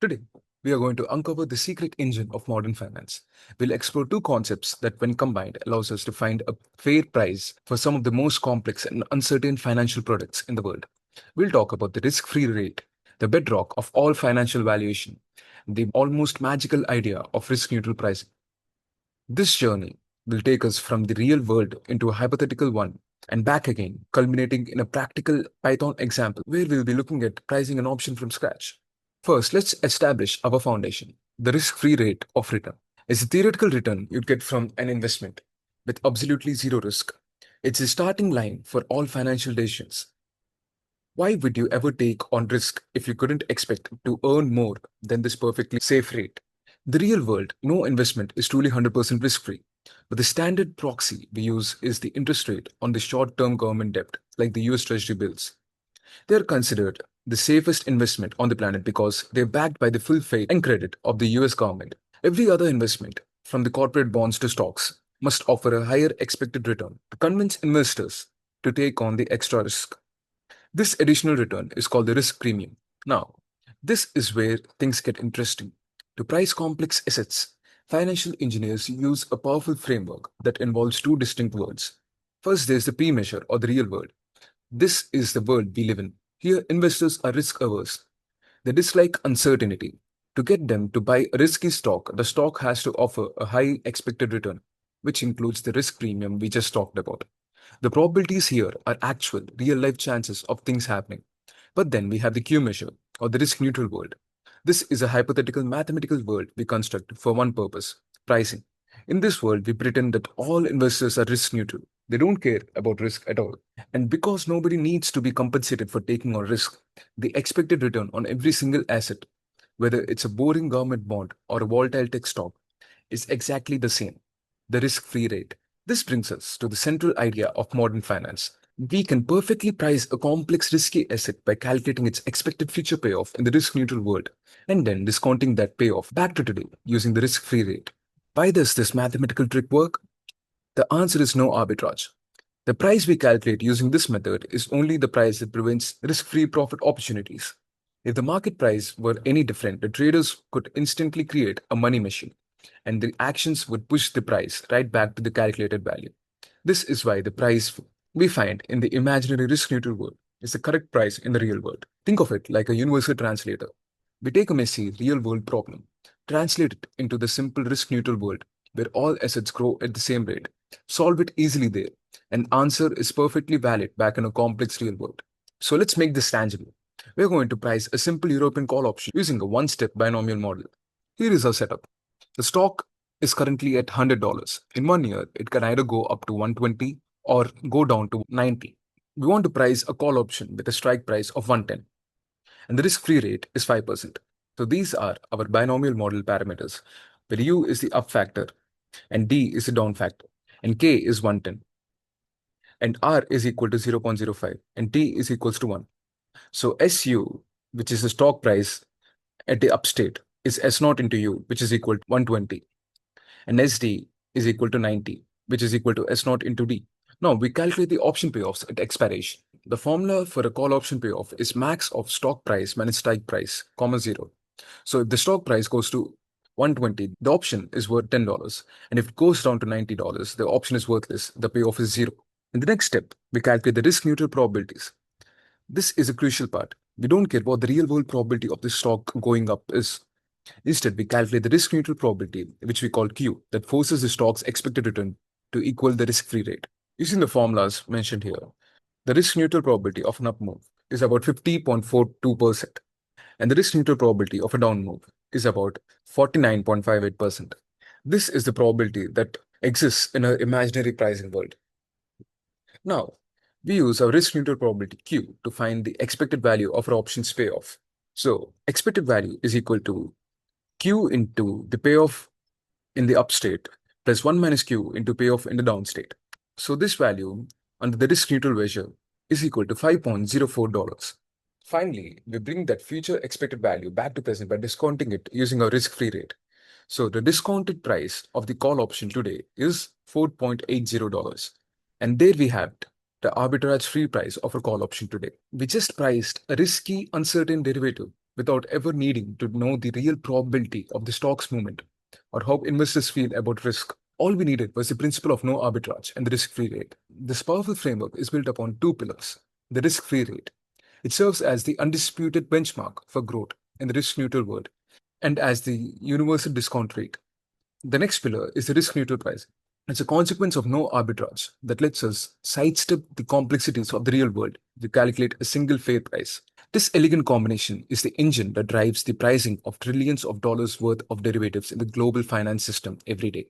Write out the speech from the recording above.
Today, we are going to uncover the secret engine of modern finance. We'll explore two concepts that, when combined, allows us to find a fair price for some of the most complex and uncertain financial products in the world. We'll talk about the risk-free rate, the bedrock of all financial valuation, the almost magical idea of risk-neutral pricing. This journey will take us from the real world into a hypothetical one and back again, culminating in a practical Python example where we'll be looking at pricing an option from scratch. First, let's establish our foundation. The risk-free rate of return is a theoretical return you'd get from an investment with absolutely zero risk. It's the starting line for all financial decisions. Why would you ever take on risk if you couldn't expect to earn more than this perfectly safe rate? The real world, no investment is truly 100% risk-free. But the standard proxy we use is the interest rate on the short-term government debt, like the US Treasury bills. They are considered the safest investment on the planet because they're backed by the full faith and credit of the US government. Every other investment, from the corporate bonds to stocks, must offer a higher expected return to convince investors to take on the extra risk. This additional return is called the risk premium. Now, this is where things get interesting. To price complex assets, financial engineers use a powerful framework that involves two distinct worlds. First, there's the pre-measure or the real world. This is the world we live in. Here, investors are risk averse. They dislike uncertainty. To get them to buy a risky stock, the stock has to offer a high expected return, which includes the risk premium we just talked about. The probabilities here are actual, real life chances of things happening. But then we have the Q measure, or the risk neutral world. This is a hypothetical mathematical world we construct for one purpose: pricing. In this world, we pretend that all investors are risk neutral. They don't care about risk at all. And because nobody needs to be compensated for taking on risk, the expected return on every single asset, whether it's a boring government bond or a volatile tech stock, is exactly the same: the risk free rate. This brings us to the central idea of modern finance. We can perfectly price a complex risky asset by calculating its expected future payoff in the risk neutral world and then discounting that payoff back to today using the risk free rate. Why does this mathematical trick work? The answer is no arbitrage. The price we calculate using this method is only the price that prevents risk-free profit opportunities. If the market price were any different, the traders could instantly create a money machine, and the actions would push the price right back to the calculated value. This is why the price we find in the imaginary risk-neutral world is the correct price in the real world. Think of it like a universal translator. We take a messy, real-world problem, translate it into the simple risk-neutral world where all assets grow at the same rate, solve it easily there, and answer is perfectly valid back in a complex real world. So let's make this tangible. We're going to price a simple European call option using a one-step binomial model. Here is our setup. The stock is currently at $100. In 1 year, it can either go up to 120 or go down to 90. We want to price a call option with a strike price of 110, and the risk-free rate is 5%. So these are our binomial model parameters, where U is the up factor, and D is the down factor, and K is 110, and R is equal to 0.05, and T is equals to 1. So SU, which is the stock price at the up state, is S naught into U, which is equal to 120, and SD is equal to 90, which is equal to S naught into D. Now we calculate the option payoffs at expiration. The formula for a call option payoff is max of stock price minus strike price, comma 0. So if the stock price goes to 120, the option is worth $10. And if it goes down to $90, the option is worthless. The payoff is 0. In the next step, we calculate the risk neutral probabilities. This is a crucial part. We don't care what the real world probability of the stock going up is. Instead, we calculate the risk neutral probability, which we call Q, that forces the stock's expected return to equal the risk free rate. Using the formulas mentioned here, the risk neutral probability of an up move is about 50.42%, and the risk neutral probability of a down move is about 49.58%. This is the probability that exists in our imaginary pricing world. Now, we use our risk neutral probability Q to find the expected value of our options payoff. So, expected value is equal to Q into the payoff in the up state plus 1 minus Q into payoff in the down state. So, this value under the risk neutral measure is equal to $5.04. Finally, we bring that future expected value back to present by discounting it using our risk-free rate. So the discounted price of the call option today is $4.80. And there we have it, the arbitrage-free price of a call option today. We just priced a risky, uncertain derivative without ever needing to know the real probability of the stock's movement or how investors feel about risk. All we needed was the principle of no arbitrage and the risk free rate. This powerful framework is built upon two pillars: the risk free rate. It serves as the undisputed benchmark for growth in the risk neutral world and as the universal discount rate. The next pillar is the risk neutral price. It's a consequence of no arbitrage that lets us sidestep the complexities of the real world to calculate a single fair price. This elegant combination is the engine that drives the pricing of trillions of dollars worth of derivatives in the global finance system every day.